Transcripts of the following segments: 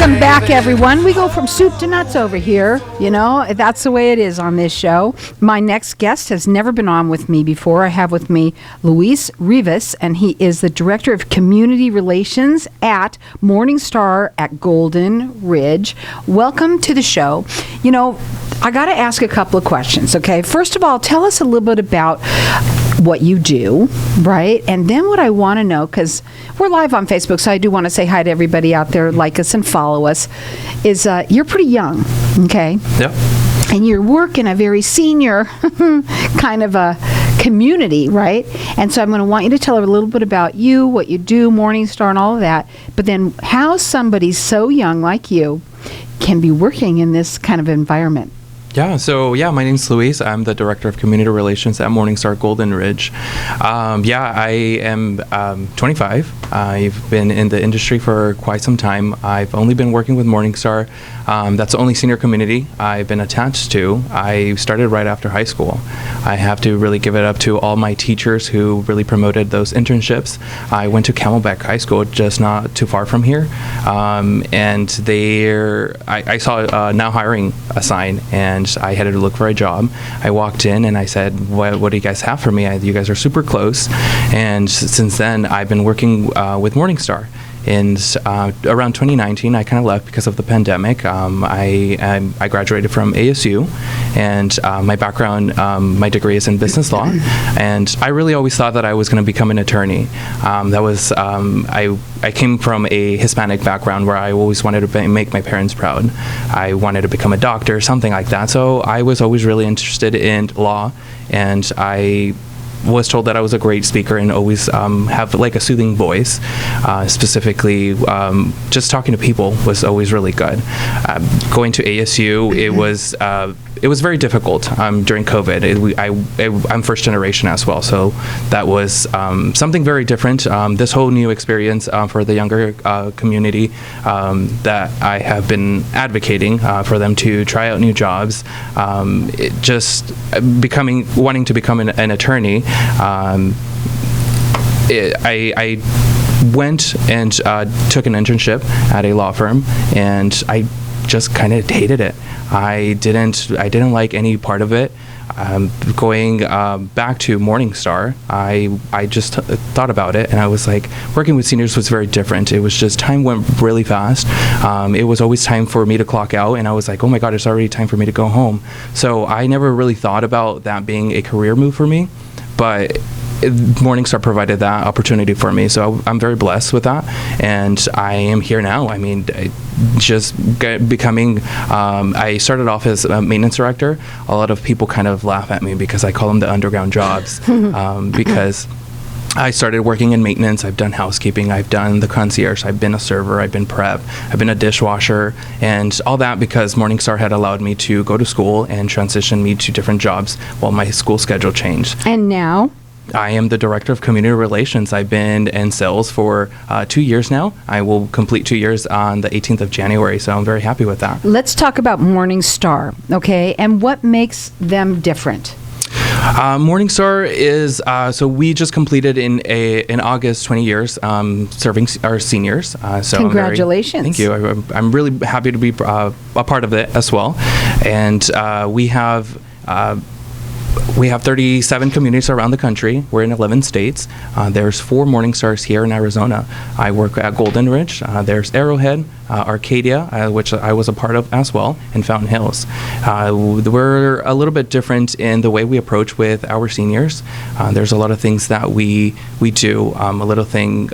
Welcome back, everyone. We go from soup to nuts over here. You know, that's the way it is on this show. My next guest has never been on with me before. I have with me Luis Rivas, and he is the Director of Community Relations at Morningstar at Golden Ridge. Welcome to the show. You know, I got to ask a couple of questions, okay? First of all, tell us a little bit about what you do, right? And then what I want to know, because we're live on Facebook, so I do want to say hi to everybody out there, like us and follow us, is you're pretty young, okay? Yep. And you work in a very senior kind of a community, right? And so I'm going to want you to tell her a little bit about you, what you do, Morningstar and all of that, but then how somebody so young like you can be working in this kind of environment. Yeah, my name's Luis. I'm the Director of Community Relations at Morningstar Golden Ridge. I am 25. I've been in the industry for quite some time. I've only been working with Morningstar. That's the only senior community I've been attached to. I started right after high school. I have to really give it up to all my teachers who really promoted those internships. I went to Camelback High School, just not too far from here, and I saw Now Hiring a sign, and I had to look for a job. I walked in and I said, what do you guys have for me? You guys are super close. And since then, I've been working with Morningstar. And around 2019, I kind of left because of the pandemic. I graduated from ASU, and my background, my degree is in business law. And I really always thought that I was going to become an attorney. I came from a Hispanic background where I always wanted to make my parents proud. I wanted to become a doctor, something like that. So I was always really interested in law, and I was told that I was a great speaker and always have like a soothing voice. Specifically, just talking to people was always really good. Going to ASU, it was very difficult during COVID. I'm first generation as well, so that was something very different. This whole new experience for the younger community that I have been advocating for them to try out new jobs. Wanting to become an attorney. I went and took an internship at a law firm, and I just kind of hated it. I didn't like any part of it. Going back to Morningstar, I just thought about it, and I was like, working with seniors was very different. It was just time went really fast. It was always time for me to clock out, and I was like, oh my God, it's already time for me to go home. So I never really thought about that being a career move for me, but Morningstar provided that opportunity for me, so I'm very blessed with that, and I am here now. I mean, I started off as a maintenance director. A lot of people kind of laugh at me because I call them the underground jobs, because I started working in maintenance. I've done housekeeping, I've done the concierge, I've been a server, I've been prep, I've been a dishwasher, and all that because Morningstar had allowed me to go to school and transition me to different jobs while my school schedule changed. And now? I am the Director of Community Relations. I've been in sales for 2 years now. I will complete 2 years on the 18th of January, so I'm very happy with that. Let's talk about Morningstar, okay? And what makes them different? Morningstar is, so we just completed in August 20 years serving our seniors. So congratulations. Thank you. I'm really happy to be a part of it as well. And we have 37 communities around the country. We're in 11 states. There's 4 Morningstars here in Arizona. I work at Golden Ridge. There's Arrowhead, Arcadia, which I was a part of as well, and Fountain Hills. We're a little bit different in the way we approach with our seniors. There's a lot of things that we do. A little thing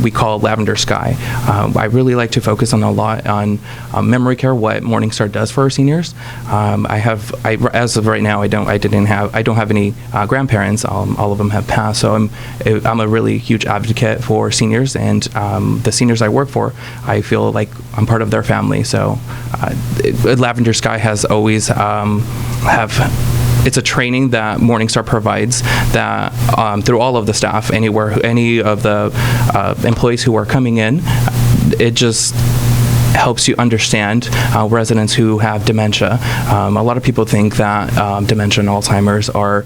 we call Lavender Sky. I really like to focus on a lot on memory care, what Morningstar does for our seniors. As of right now, I don't have any grandparents. All of them have passed, so I'm a really huge advocate for seniors, and the seniors I work for, I feel like I'm part of their family. So Lavender Sky has always it's a training that Morningstar provides that through all of the staff, any of the employees who are coming in, helps you understand residents who have dementia. A lot of people think that dementia and Alzheimer's are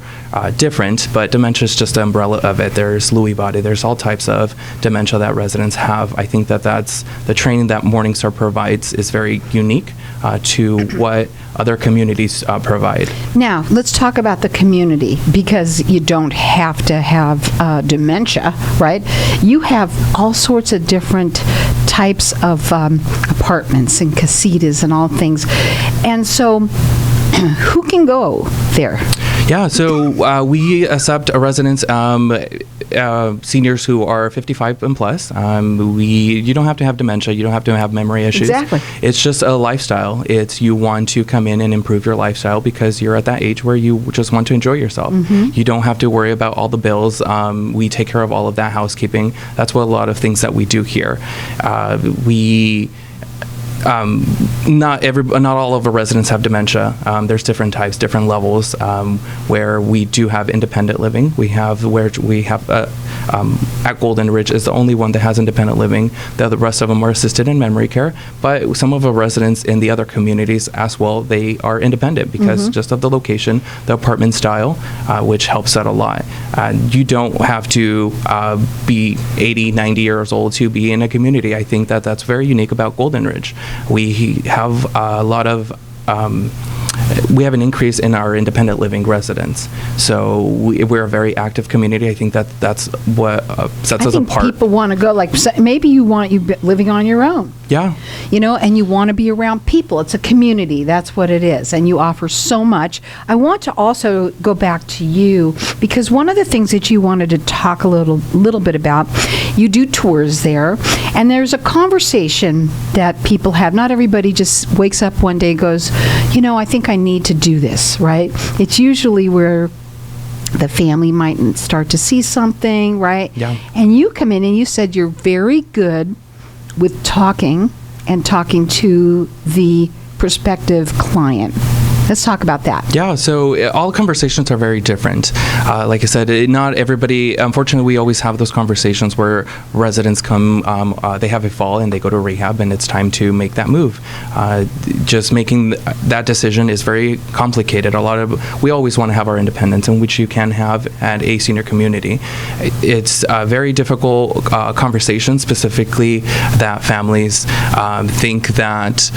different, but dementia is just the umbrella of it. There's Lewy body. There's all types of dementia that residents have. I think that that's the training that Morningstar provides is very unique to what other communities provide. Now, let's talk about the community, because you don't have to have dementia, right? You have all sorts of different types of apartments and casitas and all things. And so, who can go there? Yeah, so we accept residents, seniors who are 55 and plus. You don't have to have dementia. You don't have to have memory issues. Exactly. It's just a lifestyle. It's you want to come in and improve your lifestyle because you're at that age where you just want to enjoy yourself. You don't have to worry about all the bills. We take care of all of that housekeeping. That's what a lot of things that we do here. Not all of our residents have dementia. There's different types, different levels, where we do have independent living. At Golden Ridge is the only one that has independent living. The rest of them are assisted in memory care. But some of our residents in the other communities as well, they are independent because just of the location, the apartment style, which helps out a lot. You don't have to be 80, 90 years old to be in a community. I think that that's very unique about Golden Ridge. We have a lot of we have an increase in our independent living residents. So we're a very active community. I think that's what sets us apart. I think people want to go, like, maybe you living on your own. Yeah. And you want to be around people. It's a community. That's what it is. And you offer so much. I want to also go back to you, because one of the things that you wanted to talk a little bit about, you do tours there, and there's a conversation that people have. Not everybody just wakes up one day and goes, I think I need to do this, right? It's usually where the family might start to see something, right? Yeah. And you come in and you said you're very good with talking to the prospective client. Let's talk about that. Yeah, so all conversations are very different. Like I said, not everybody, unfortunately, we always have those conversations where residents come, they have a fall and they go to rehab and it's time to make that move. Just making that decision is very complicated. We always want to have our independence, in which you can have at a senior community. It's a very difficult conversation, specifically that families think that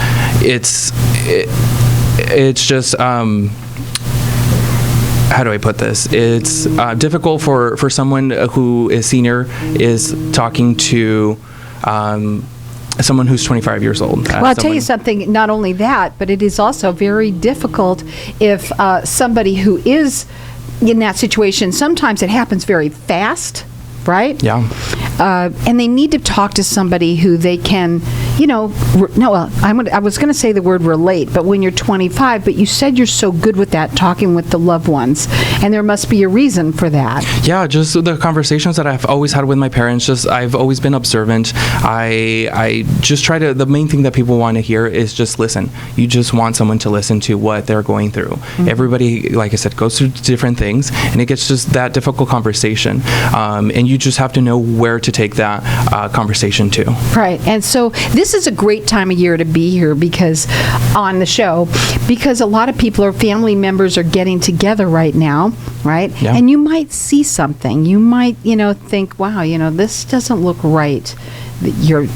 it's just, how do I put this? It's difficult for someone who is senior is talking to someone who's 25 years old. Well, I'll tell you something, not only that, but it is also very difficult if somebody who is in that situation, sometimes it happens very fast, right? Yeah. And they need to talk to somebody who they can, I was going to say the word relate, but when you're 25, but you said you're so good with that, talking with the loved ones, and there must be a reason for that. Yeah, just the conversations that I've always had with my parents, I've always been observant. I just try to, the main thing that people want to hear is just listen. You just want someone to listen to what they're going through. Everybody, like I said, goes through different things, and it gets just that difficult conversation. And you just have to know where to take that conversation to. Right. And so this is a great time of year to be here on the show, because a lot of people or family members are getting together right now, right? Yeah. And you might see something. You might, think, wow, this doesn't look right. You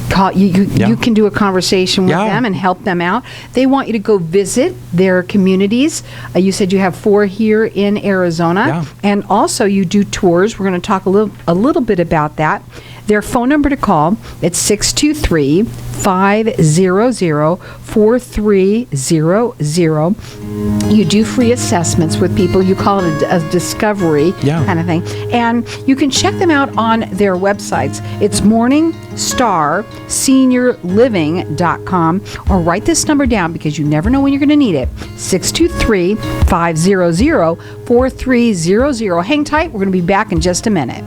can do a conversation with them and help them out. They want you to go visit their communities. You said you have 4 here in Arizona, and also you do tours. We're going to talk a little bit about that. Their phone number to call, it's 623-500-4300. You do free assessments with people. You call it a discovery kind of thing. And you can check them out on their websites. It's MorningstarSeniorLiving.com, or write this number down because you never know when you're going to need it. 623-500-4300. Hang tight. We're going to be back in just a minute.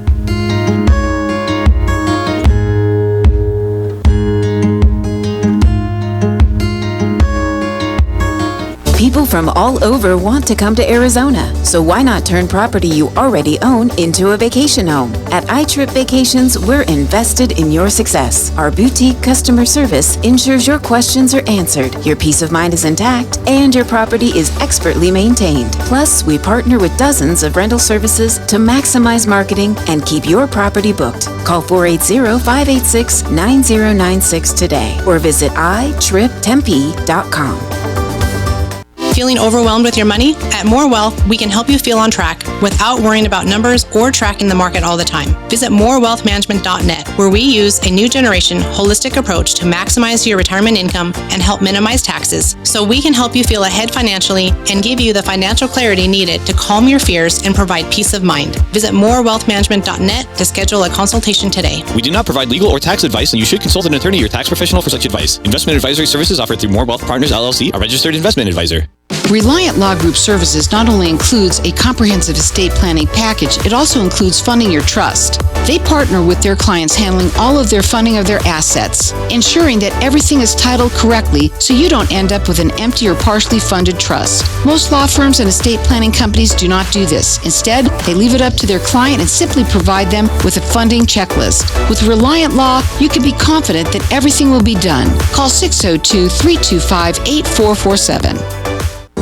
People from all over want to come to Arizona, so why not turn property you already own into a vacation home? At iTrip Vacations, we're invested in your success. Our boutique customer service ensures your questions are answered, your peace of mind is intact, and your property is expertly maintained. Plus, we partner with dozens of rental services to maximize marketing and keep your property booked. Call 480-586-9096 today or visit itriptempe.com. Feeling overwhelmed with your money? At More Wealth, we can help you feel on track without worrying about numbers or tracking the market all the time. Visit morewealthmanagement.net, where we use a new generation holistic approach to maximize your retirement income and help minimize taxes, so we can help you feel ahead financially and give you the financial clarity needed to calm your fears and provide peace of mind. Visit morewealthmanagement.net to schedule a consultation today. We do not provide legal or tax advice, and you should consult an attorney or tax professional for such advice. Investment advisory services offered through More Wealth Partners, LLC, a registered investment advisor. Reliant Law Group Services not only includes a comprehensive estate planning package, it also includes funding your trust. They partner with their clients handling all of their funding of their assets, ensuring that everything is titled correctly so you don't end up with an empty or partially funded trust. Most law firms and estate planning companies do not do this. Instead, they leave it up to their client and simply provide them with a funding checklist. With Reliant Law, you can be confident that everything will be done. Call 602-325-8447.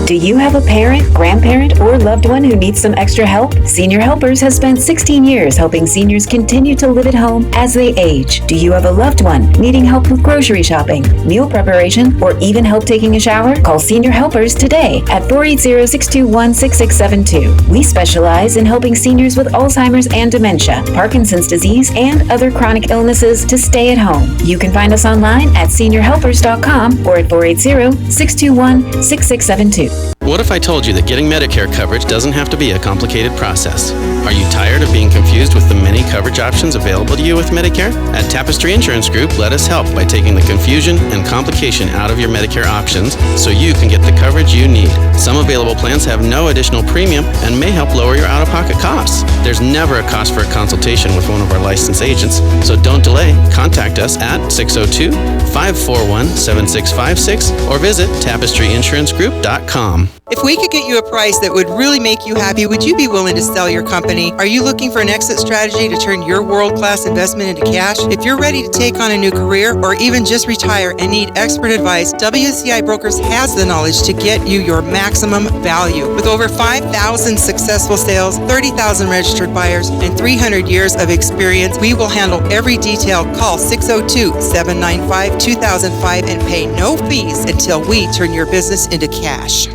Do you have a parent, grandparent, or loved one who needs some extra help? Senior Helpers has spent 16 years helping seniors continue to live at home as they age. Do you have a loved one needing help with grocery shopping, meal preparation, or even help taking a shower? Call Senior Helpers today at 480-621-6672. We specialize in helping seniors with Alzheimer's and dementia, Parkinson's disease, and other chronic illnesses to stay at home. You can find us online at seniorhelpers.com or at 480-621-6672. What if I told you that getting Medicare coverage doesn't have to be a complicated process? Are you tired of being confused with the many coverage options available to you with Medicare? At Tapestry Insurance Group, let us help by taking the confusion and complication out of your Medicare options so you can get the coverage you need. Some available plans have no additional premium and may help lower your out-of-pocket costs. There's never a cost for a consultation with one of our licensed agents, so don't delay. Contact us at 602-541-7656 or visit tapestryinsurancegroup.com. If we could get you a price that would really make you happy, would you be willing to sell your company? Are you looking for an exit strategy to turn your world-class investment into cash? If you're ready to take on a new career or even just retire and need expert advice, WCI Brokers has the knowledge to get you your maximum value. With over 5,000 successful sales, 30,000 registered buyers, and 300 years of experience, we will handle every detail. Call 602-795-2005 and pay no fees until we turn your business into cash.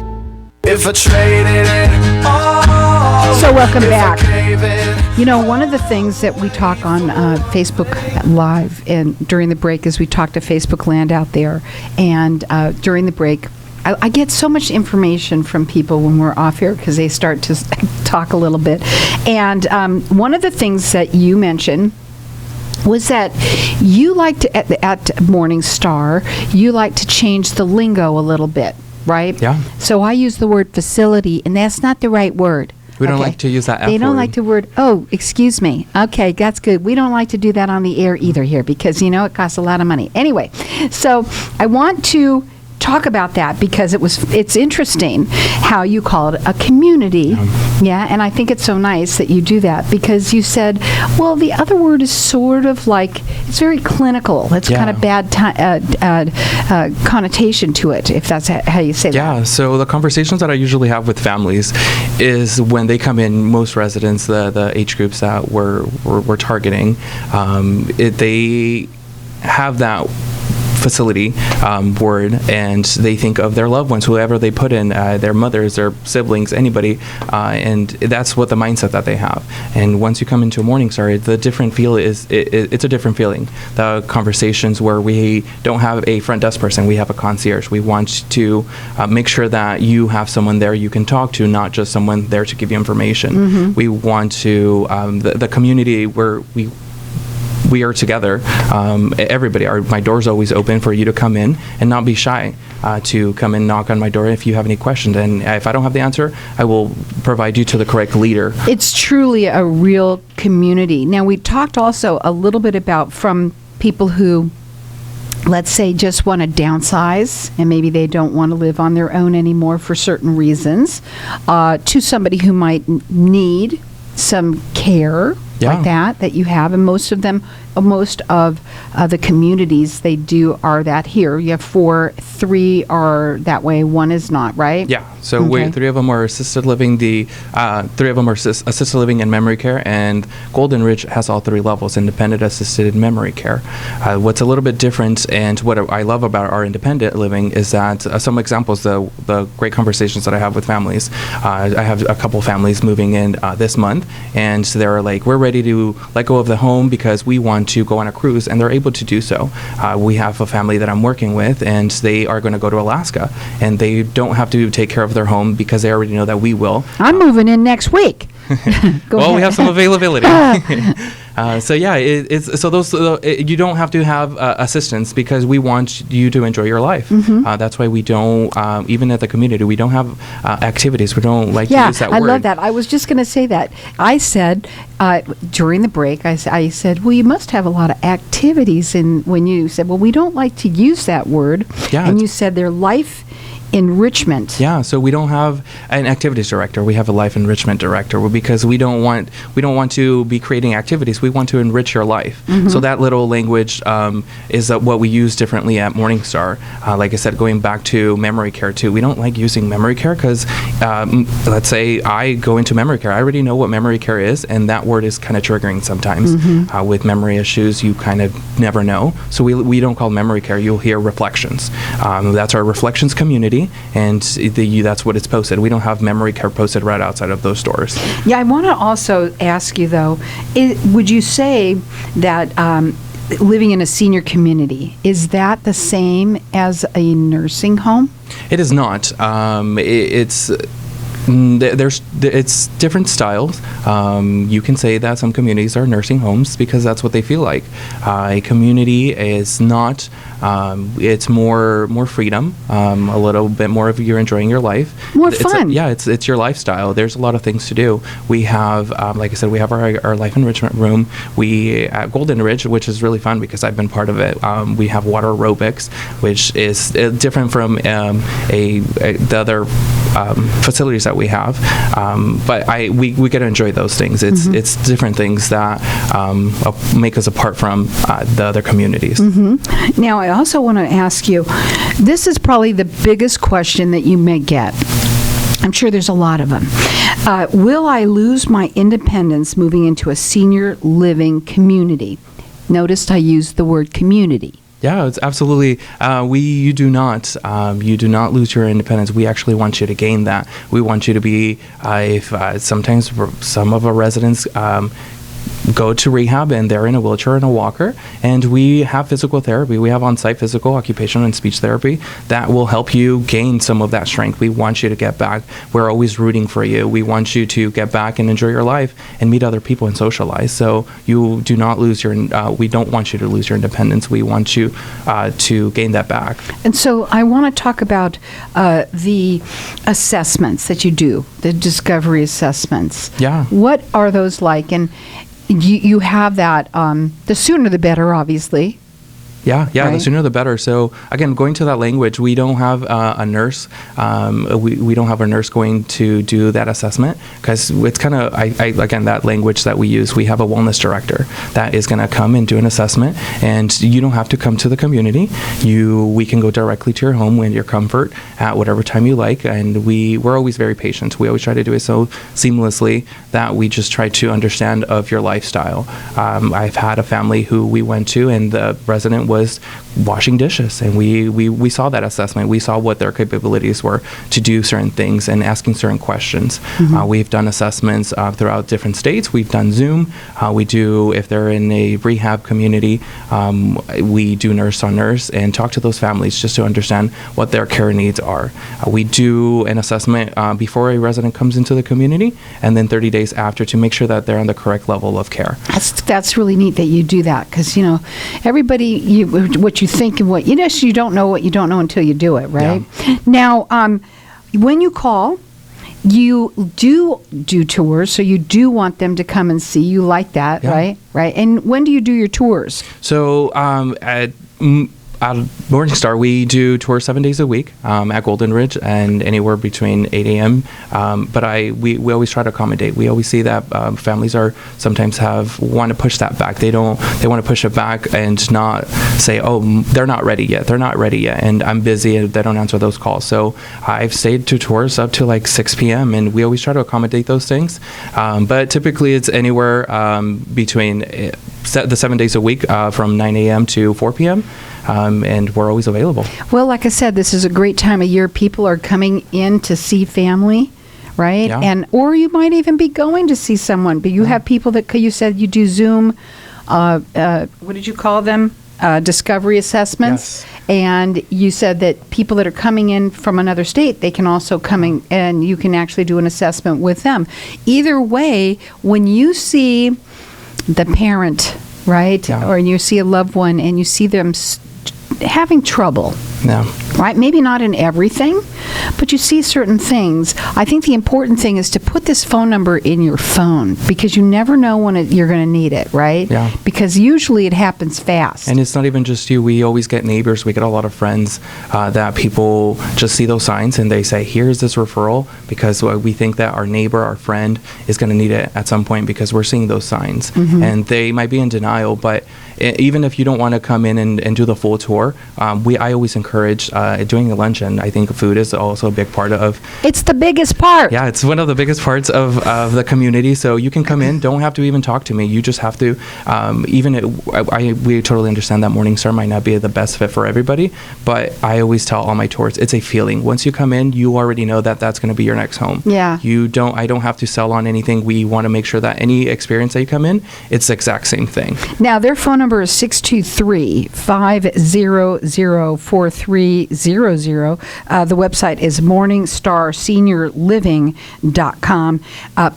If I traded it all. So welcome back. You know, one of the things that we talk on Facebook Live and during the break is we talk to Facebook Land out there. And during the break, I get so much information from people when we're off here because they start to talk a little bit. And one of the things that you mentioned was that you like to, at Morningstar, you like to change the lingo a little bit. Right? Yeah. So I use the word facility, and that's not the right word. We don't like to use that F They don't word. like the word, oh, excuse me. Okay, that's good. We don't like to do that on the air either here because, you know, it costs a lot of money. Anyway, so I want to talk about that because it's interesting how you call it a community. Yeah, and I think it's so nice that you do that because you said, well, the other word is sort of like, it's very clinical. It's kind of bad connotation to it, if that's how you say that. Yeah, so the conversations that I usually have with families is when they come in, most residents, the age groups that we're targeting, they have that facility word, and they think of their loved ones, whoever they put in, their mothers, their siblings, anybody, and that's what the mindset that they have. And once you come into a Morningstar, the different feel is it's a different feeling. The conversations where we don't have a front desk person, we have a concierge. We want to make sure that you have someone there you can talk to, not just someone there to give you information. Mm-hmm. We want to the community where we are together. Everybody, my door's always open for you to come in and not be shy to come and knock on my door if you have any questions. And if I don't have the answer, I will provide you to the correct leader. It's truly a real community. Now, we talked also a little bit about from people who let's say, just want to downsize and maybe they don't want to live on their own anymore for certain reasons, to somebody who might need some care like that you have, and most of the communities they do are that here. You have 4, 3 are that way, 1 is not, right? Yeah. So we 3 of them are assisted living. 3 of them are assisted living and memory care, and Golden Ridge has all 3 levels: independent, assisted, and memory care. What's a little bit different, and what I love about our independent living is that some examples, the great conversations that I have with families. I have a couple families moving in this month, and they're like, we're ready to let go of the home because we want to go on a cruise, and they're able to do so. We have a family that I'm working with, and they are going to go to Alaska, and they don't have to take care of their home because they already know that we will. I'm moving in next week. Well, we have some availability. So yeah, it's so those you don't have to have assistance because we want you to enjoy your life. That's why we don't even at the community we don't have activities. We don't like to use that word. I love that. I was just going to say that. I said during the break, I said, well, you must have a lot of activities. And when you said, well, we don't like to use that word, and you said they're life enrichment. Yeah, so we don't have an activities director. We have a life enrichment director because we don't want to be creating activities. We want to enrich your life. So that little language is what we use differently at Morningstar. Like I said, going back to memory care too. We don't like using memory care because let's say I go into memory care. I already know what memory care is, and that word is kind of triggering sometimes. With memory issues, you kind of never know. So we don't call memory care. You'll hear reflections. That's our reflections community. And that's what it's posted. We don't have memory care posted right outside of those stores. Yeah, I want to also ask you, though, would you say that living in a senior community, is that the same as a nursing home? It is not. It's different styles. You can say that some communities are nursing homes because that's what they feel like. A community is not. It's more freedom, a little bit more of you're enjoying your life. More fun. It's your lifestyle. There's a lot of things to do. We have, like I said, we have our life enrichment room. We at Golden Ridge, which is really fun because I've been part of it. We have water aerobics, which is different from the other facilities that we have, but we get to enjoy those things. It's different things that make us apart from the other communities. Now, I also want to ask you, this is probably the biggest question that you may get. I'm sure there's a lot of them. Will I lose my independence moving into a senior living community? Notice I used the word community. Yeah, it's absolutely. You do not lose your independence. We actually want you to gain that. We want you to be. Sometimes some of our residents go to rehab and they're in a wheelchair and a walker, and we have physical therapy. We have on-site physical, occupational, and speech therapy that will help you gain some of that strength. We want you to get back. We're always rooting for you. We want you to get back and enjoy your life and meet other people and socialize. So you do not lose your. We don't want you to lose your independence. We want you to gain that back. And so I want to talk about the assessments that you do, the discovery assessments. Yeah. What are those like? And you have that, the sooner the better, obviously. Yeah, right? The sooner the better. So again, going to that language, we don't have a nurse. We don't have a nurse going to do that assessment because it's kind of, again, that language that we use, we have a wellness director that is going to come and do an assessment, and you don't have to come to the community. We can go directly to your home in your comfort at whatever time you like, and we're always very patient. We always try to do it so seamlessly that we just try to understand of your lifestyle. I've had a family who we went to, and the resident was washing dishes, and we saw that assessment. We saw what their capabilities were to do certain things and asking certain questions. We've done assessments throughout different states. We've done Zoom. We do, if they're in a rehab community, we do nurse on nurse and talk to those families just to understand what their care needs are. We do an assessment before a resident comes into the community, and then 30 days after to make sure that they're on the correct level of care. That's really neat that you do that, because everybody, what you think and what you don't know what you don't know until you do it, right? Yeah. Now, when you call, you do tours, so you do want them to come and see. You like that, right? And when do you do your tours? So At Morningstar, we do tours 7 days a week at Golden Ridge and anywhere between 8 a.m. But we always try to accommodate. We always see that families are sometimes want to push that back. They want to push it back and not say, oh, they're not ready yet. They're not ready yet, and I'm busy, and they don't answer those calls. So I've stayed to tours up to like 6 p.m. and we always try to accommodate those things. But typically it's anywhere between the 7 days a week from 9 a.m. to 4 p.m. And we're always available. Well, like I said, this is a great time of year. People are coming in to see family, right? Yeah. Or you might even be going to see someone, but you have people that you said you do Zoom, what did you call them? Discovery assessments. Yes. And you said that people that are coming in from another state, they can also come in and you can actually do an assessment with them. Either way, when you see the parent, right, Yeah. or you see a loved one and you see them having trouble, Yeah. right? Maybe not in everything, but you see certain things. I think the important thing is to put this phone number in your phone because you never know when you're going to need it, right? Yeah. Because usually it happens fast. And it's not even just you. We always get neighbors. We get a lot of friends that people just see those signs and they say, here's this referral because we think that our neighbor, our friend is going to need it at some point because we're seeing those signs. Mm-hmm. And they might be in denial, but even if you don't want to come in and do the full tour, I always encourage doing a luncheon. I think food is also a big part of. It's the biggest part. Yeah, it's one of the biggest parts of the community. So you can come in, don't have to even talk to me. You just have to, we totally understand that Morningstar might not be the best fit for everybody, but I always tell all my tours, it's a feeling. Once you come in, you already know that that's going to be your next home. Yeah. I don't have to sell on anything. We want to make sure that any experience that you come in, it's the exact same thing. Now, their phone number is 623-500-4300. The website is morningstarseniorliving.com.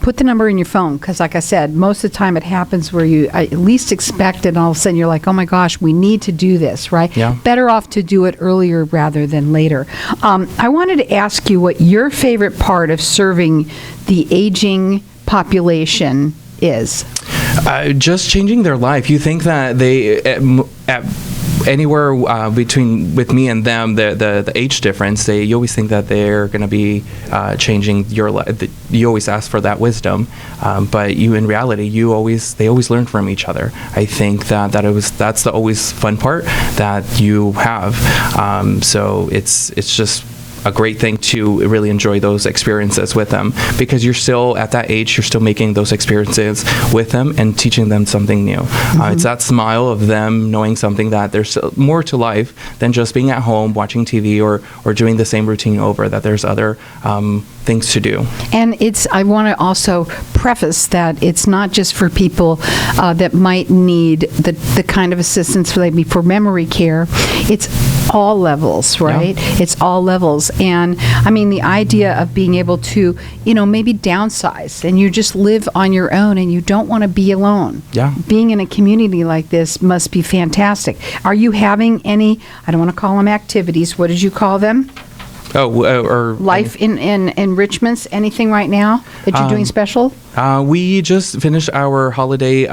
Put the number in your phone because, like I said, most of the time it happens where you at least expect it and all of a sudden you're like, oh my gosh, we need to do this, right? Yeah. Better off to do it earlier rather than later. I wanted to ask you what your favorite part of serving the aging population is. Just changing their life. You think that they at anywhere between with me and them, the age difference, you always think that they're going to be changing your life. You always ask for that wisdom, but in reality, they always learn from each other. I think that's the always fun part that you have. So it's just a great thing to really enjoy those experiences with them because you're still at that age, you're still making those experiences with them and teaching them something new. Mm-hmm. It's that smile of them knowing something that there's more to life than just being at home watching TV or doing the same routine over, that there's other things to do. And I want to also preface that it's not just for people that might need the kind of assistance for memory care. It's all levels, right? Yeah. It's all levels. And I mean, the idea of being able to, maybe downsize and you just live on your own and you don't want to be alone. Yeah. Being in a community like this must be fantastic. Are you having any, I don't want to call them activities, what did you call them? Or life in enrichments, anything right now that you're doing special? We just finished our holiday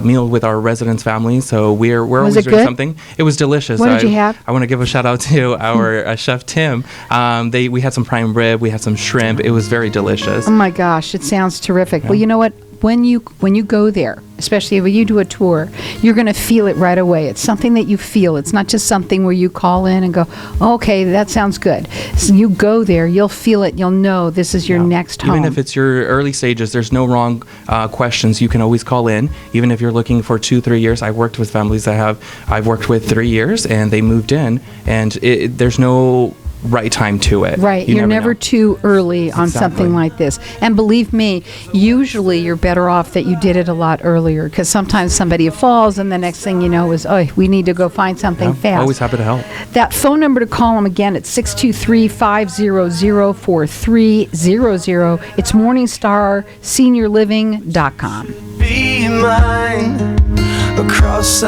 meal with our residents' families, so we're always doing something. It was delicious. What did you have? I want to give a shout out to our chef Tim. We had some prime rib, we had some shrimp. It was very delicious. Oh my gosh, it sounds terrific. Yeah. Well, you know what? When you go there, especially when you do a tour, you're going to feel it right away. It's something that you feel. It's not just something where you call in and go, okay, that sounds good. So you go there, you'll feel it, you'll know this is your next home. Even if it's your early stages, there's no wrong questions. You can always call in, even if you're looking for 2-3 years. I've worked with families that I've worked with 3 years, and they moved in, and there's no right time to it. Right. You're never too early on something like this. And believe me, usually you're better off that you did it a lot earlier because sometimes somebody falls and the next thing you know is, we need to go find something fast. Always happy to help. That phone number to call them again, it's 623-500-4300. It's morningstarseniorliving.com. Be mine across